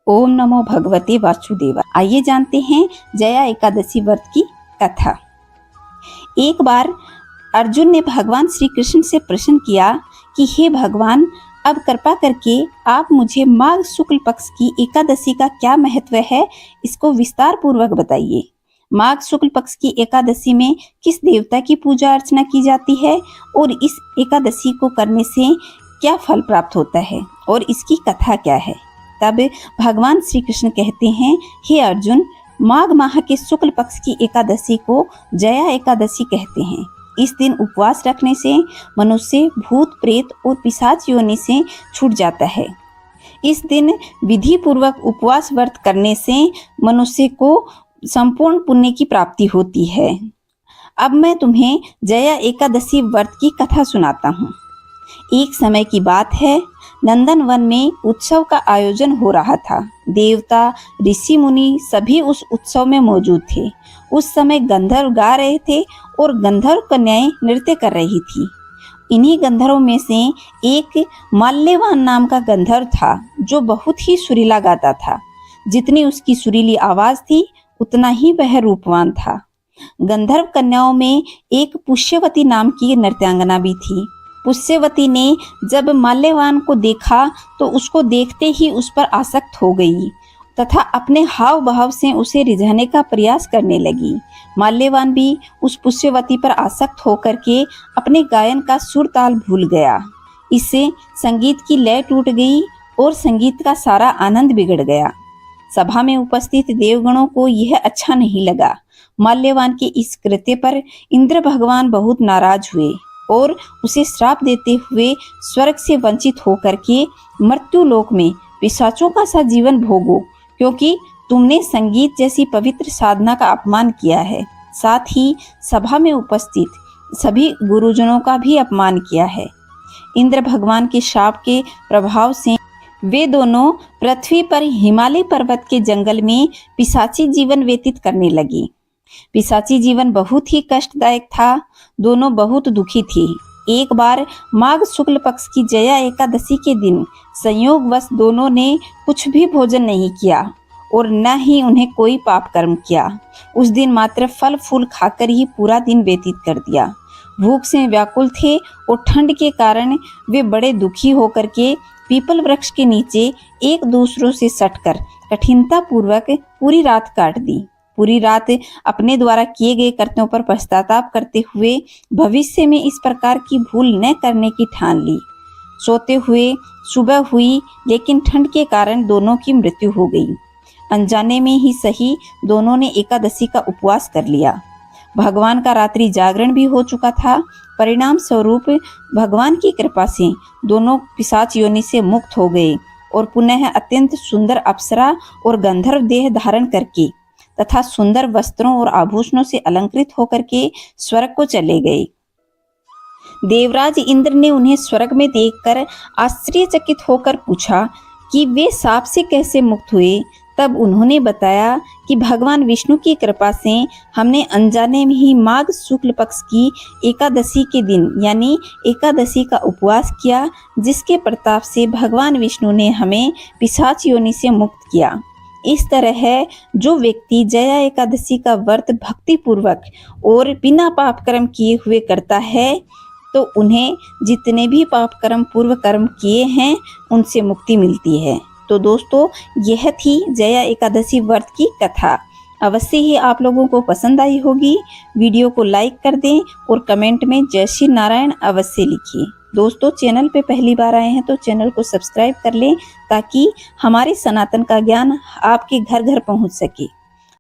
ओम नमो भगवते वासुदेवा। आइए जानते हैं जया एकादशी व्रत की कथा। एक बार अर्जुन ने भगवान श्री कृष्ण से प्रश्न किया कि हे भगवान, अब कृपा करके आप मुझे माघ शुक्ल पक्ष की एकादशी का क्या महत्व है, इसको विस्तार पूर्वक बताइए। माघ शुक्ल पक्ष की एकादशी में किस देवता की पूजा अर्चना की जाती है और इस एकादशी को करने से क्या फल प्राप्त होता है और इसकी कथा क्या है। तब भगवान श्री कृष्ण कहते हैं, हे अर्जुन, माघ माह के शुक्ल पक्ष की एकादशी को जया एकादशी कहते हैं। इस दिन उपवास रखने से मनुष्य भूत प्रेत और पिशाच योनि से छूट जाता है। इस दिन विधि पूर्वक उपवास व्रत करने से मनुष्य को संपूर्ण पुण्य की प्राप्ति होती है। अब मैं तुम्हें जया एकादशी व्रत की कथा सुनाता हूँ। एक समय की बात है, नंदन वन में उत्सव का आयोजन हो रहा था। देवता, ऋषि मुनि सभी उस उत्सव में मौजूद थे। उस समय गंधर्व गा रहे थे और गंधर्व कन्याएं नृत्य कर रही थी। इन्हीं गंधर्वों में से एक माल्यवान नाम का गंधर्व था, जो बहुत ही सुरीला गाता था। जितनी उसकी सुरीली आवाज थी, उतना ही वह रूपवान था। गंधर्व कन्याओं में एक पुष्यवती नाम की नृत्यांगना भी थी। पुष्यवती ने जब माल्यवान को देखा तो उसको देखते ही उस पर आसक्त हो गई तथा अपने हाव भाव से उसे रिझाने का प्रयास करने लगी। माल्यवान भी उस पुष्यवती पर आसक्त होकर के अपने गायन का सुर ताल भूल गया। इससे संगीत की लय टूट गई और संगीत का सारा आनंद बिगड़ गया। सभा में उपस्थित देवगणों को यह अच्छा नहीं लगा। माल्यवान के इस कृत्य पर इंद्र भगवान बहुत नाराज हुए और उसे श्राप देते हुए स्वर्ग से वंचित होकर के मृत्यु लोक में पिशाचों का सा जीवन भोगो, क्योंकि तुमने संगीत जैसी पवित्र साधना का अपमान किया है। साथ ही सभा में उपस्थित सभी गुरुजनों का भी अपमान किया है। इंद्र भगवान के शाप के प्रभाव से वे दोनों पृथ्वी पर हिमालय पर्वत के जंगल में पिशाची जीवन व्यतीत करने लगी। पिशाची जीवन बहुत ही कष्टदायक था। दोनों बहुत दुखी थी। एक बार माघ शुक्ल पक्ष की जया एकादशी के दिन संयोगवश दोनों ने कुछ भी भोजन नहीं किया और न ही उन्हें कोई पाप कर्म किया। उस दिन मात्र फल फूल खाकर ही पूरा दिन व्यतीत कर दिया। भूख से व्याकुल थे और ठंड के कारण वे बड़े दुखी होकर के पीपल वृक्ष के नीचे एक दूसरों से सटकर कठिनता पूर्वक पूरी रात काट दी। पूरी रात अपने द्वारा किए गए कर्तव्यों पर पश्चाताप करते हुए भविष्य में इस प्रकार की भूल न करने की ठान ली। सोते हुए सुबह हुई, लेकिन ठंड के कारण दोनों की मृत्यु हो गई। अनजाने में ही सही दोनों ने एकादशी का उपवास कर लिया। भगवान का रात्रि जागरण भी हो चुका था। परिणाम स्वरूप भगवान की कृपा से दोनों पिशाच योनि से मुक्त हो गए और पुनः अत्यंत सुंदर अप्सरा और गंधर्व देह धारण करके तथा सुंदर वस्त्रों और आभूषणों से अलंकृत होकर के स्वर्ग को चले गए। देवराज इंद्र ने उन्हें स्वर्ग में देखकर आश्चर्यचकित होकर पूछा कि वे शाप से कैसे मुक्त हुए। तब उन्होंने बताया कि भगवान विष्णु की कृपा से हमने अनजाने में ही माघ शुक्ल पक्ष की एकादशी के दिन यानी एकादशी का उपवास किया, जिसके प्रताप से भगवान विष्णु ने हमें पिशाच योनि से मुक्त किया। इस तरह है, जो व्यक्ति जया एकादशी का व्रत भक्ति पूर्वक और बिना पाप कर्म किए हुए करता है, तो उन्हें जितने भी पाप कर्म पूर्व कर्म किए हैं उनसे मुक्ति मिलती है। तो दोस्तों, यह थी जया एकादशी व्रत की कथा। अवश्य ही आप लोगों को पसंद आई होगी। वीडियो को लाइक कर दें और कमेंट में जय श्री नारायण अवश्य लिखिए। दोस्तों, चैनल पे पहली बार आए हैं तो चैनल को सब्सक्राइब कर लें, ताकि हमारे सनातन का ज्ञान आपके घर घर पहुंच सके।